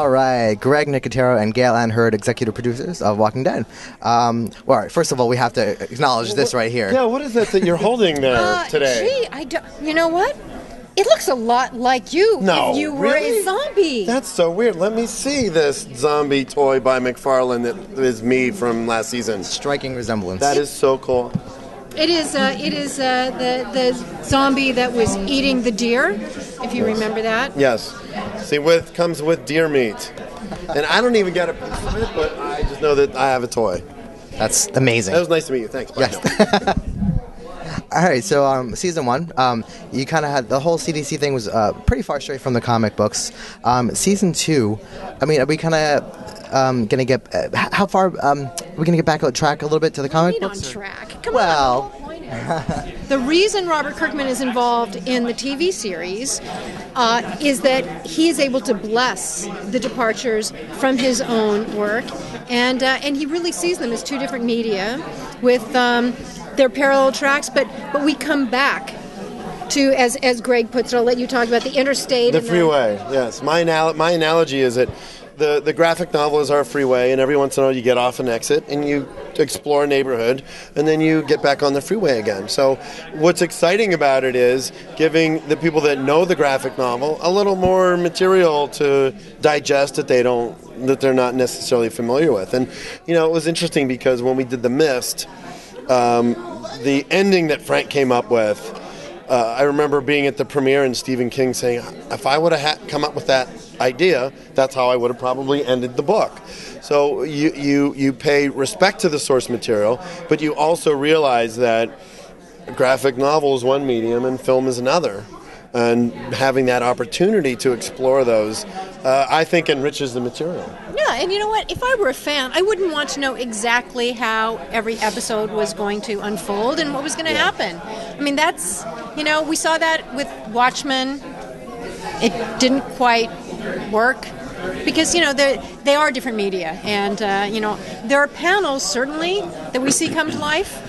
All right, Greg Nicotero and Gale and Hurd, executive producers of Walking Dead. All right, first of all, we have to acknowledge this right here. Yeah, what is that you're holding there today? Gee, you know what? It looks a lot like you if you were really? a zombie. That's so weird. Let me see this zombie toy by McFarlane that is me from last season. Striking resemblance. That is so cool. It is the zombie that was eating the deer, if you remember that. Yes. See, comes with deer meat. And I don't even get a piece of it, but I just know that I have a toy. That's amazing. That was nice to meet you. Thanks. Bye. Yes. All right, so season 1, you kind of had the whole CDC thing was pretty far straight from the comic books. Season 2, I mean, are we kind of going to get how far? Are we going to get back on track a little bit to the comic books? On track. Come on. The reason Robert Kirkman is involved in the TV series is that he is able to bless the departures from his own work, and he really sees them as two different media with their parallel tracks, but we come back to, as Greg puts it, I'll let you talk about the interstate. The freeway, yes. My analogy is that the graphic novel is our freeway, and every once in a while you get off an exit and you explore a neighborhood, and then you get back on the freeway again. So what's exciting about it is giving the people that know the graphic novel a little more material to digest that they're not necessarily familiar with. And, it was interesting because when we did The Mist, the ending that Frank came up with, I remember being at the premiere and Stephen King saying, if I would have come up with that idea, that's how I would have probably ended the book. So you pay respect to the source material, but you also realize that graphic novel is one medium and film is another. And having that opportunity to explore those, I think, enriches the material. Yeah, and you know what? If I were a fan, I wouldn't want to know exactly how every episode was going to unfold and what was going to happen. I mean, that's, we saw that with Watchmen. It didn't quite work because, they are different media. And, there are panels, certainly, that we see come to life,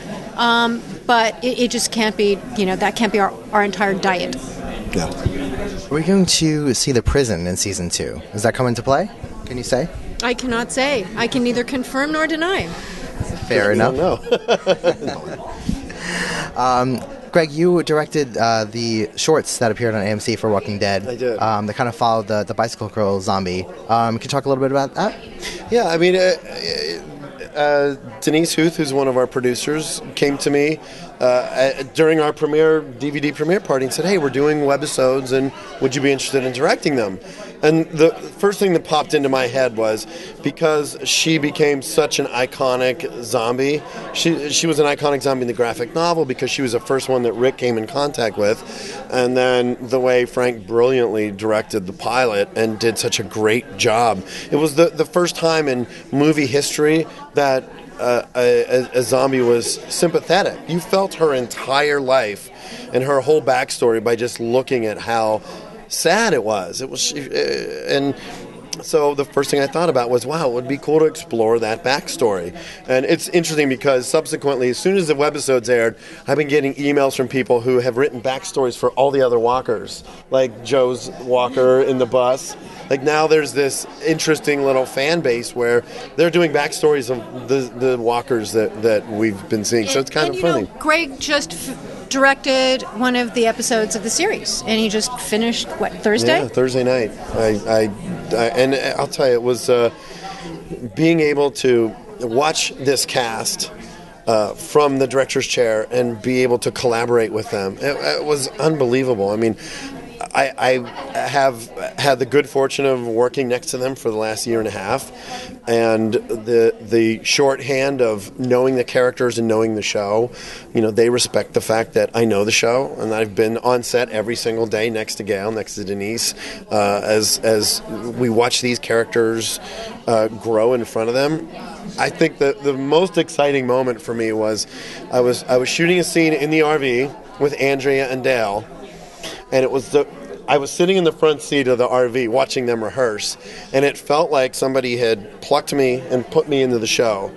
but it just can't be, that can't be our entire diet. Yeah. We're going to see the prison in season 2. Does that come into play? Can you say? I cannot say. I can neither confirm nor deny. Fair enough. No. Greg, you directed the shorts that appeared on AMC for Walking Dead. I did. That kind of followed the Bicycle Girl zombie. Can you talk a little bit about that? Yeah, I mean, Denise Huth, who's one of our producers, came to me during our DVD premiere party and said, hey, we're doing webisodes, and would you be interested in directing them? And the first thing that popped into my head was, because she became such an iconic zombie, she was an iconic zombie in the graphic novel because she was the first one that Rick came in contact with, and then the way Frank brilliantly directed the pilot and did such a great job. It was the first time in movie history that a zombie was sympathetic. You felt her entire life and her whole backstory by just looking at how sad it was. And so the first thing I thought about was, wow, it would be cool to explore that backstory. And it's interesting because subsequently, as soon as the webisodes aired, I've been getting emails from people who have written backstories for all the other walkers, like Joe's walker in the bus. Like now there's this interesting little fan base where they're doing backstories of the walkers that we've been seeing. So it's kind of funny. Greg just directed one of the episodes of the series, and he just finished, Thursday? Yeah, Thursday night. And I'll tell you, it was being able to watch this cast from the director's chair and be able to collaborate with them. It was unbelievable. I mean, I have had the good fortune of working next to them for the last year and a half, and the shorthand of knowing the characters and knowing the show, they respect the fact that I know the show, and I've been on set every single day next to Gale, next to Denise, as we watch these characters grow in front of them. I think that the most exciting moment for me was I was shooting a scene in the RV with Andrea and Dale, and I was sitting in the front seat of the RV watching them rehearse, and it felt like somebody had plucked me and put me into the show,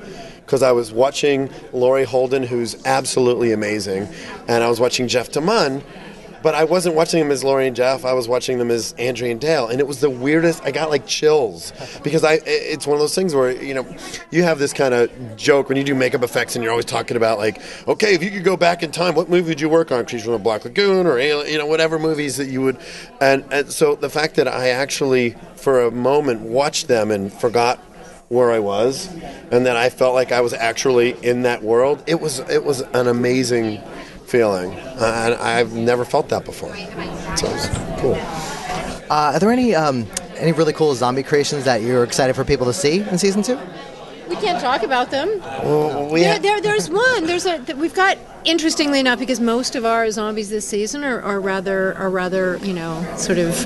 because I was watching Laurie Holden, who's absolutely amazing, and I was watching Jeff DeMunn, But I wasn't watching them as Laurie and Jeff. I was watching them as Andrea and Dale, and it was the weirdest. I got like chills because it's one of those things where you have this kind of joke when you do makeup effects, and you're always talking about like, okay, if you could go back in time, what movie would you work on? Creature from the Black Lagoon or whatever movies that you would. And so the fact that I actually for a moment watched them and forgot where I was, and then I felt like I was actually in that world. It was an amazing feeling, and I've never felt that before. So it was cool. Are there any really cool zombie creations that you're excited for people to see in season 2? We can't talk about them. Well, there's one. We've got, interestingly enough, because most of our zombies this season are rather sort of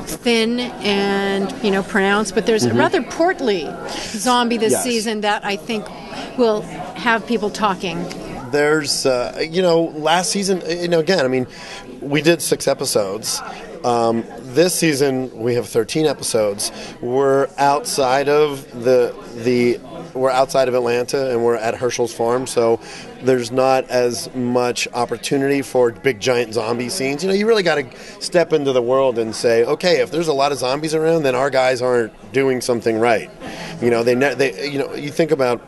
thin and pronounced, but there's a rather portly zombie this season that I think will have people talking. There's last season, again, I mean, we did 6 episodes. This season we have 13 episodes. We're outside of we're outside of Atlanta, and we're at Herschel's farm, so there's not as much opportunity for big giant zombie scenes. You really got to step into the world and say, okay, if there's a lot of zombies around, then our guys aren't doing something right. You think about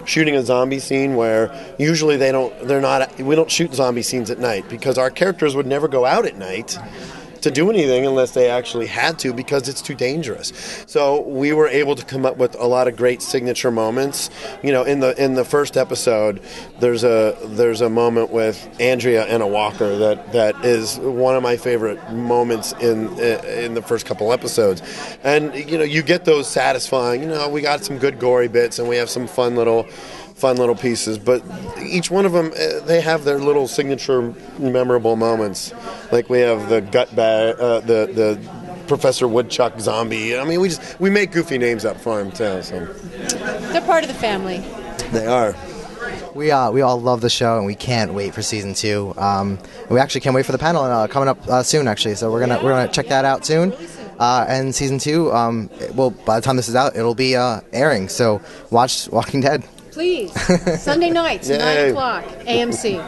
shooting a zombie scene where usually we don't shoot zombie scenes at night because our characters would never go out at night to do anything unless they actually had to, because it's too dangerous. So we were able to come up with a lot of great signature moments. In the first episode, there's a moment with Andrea and a walker that is one of my favorite moments in the first couple episodes. And you get those satisfying. We got some good gory bits, and we have some fun little pieces, but each one of them, they have their little signature memorable moments. Like we have the gut bag, the Professor Woodchuck zombie. I mean, we make goofy names up for him too. So they're part of the family. They are. We all love the show, and we can't wait for season 2. We actually can't wait for the panel coming up soon, actually. So we're gonna check that out soon. And season 2, by the time this is out, it'll be airing. So watch Walking Dead. Please. Sunday nights, 9 o'clock, AMC.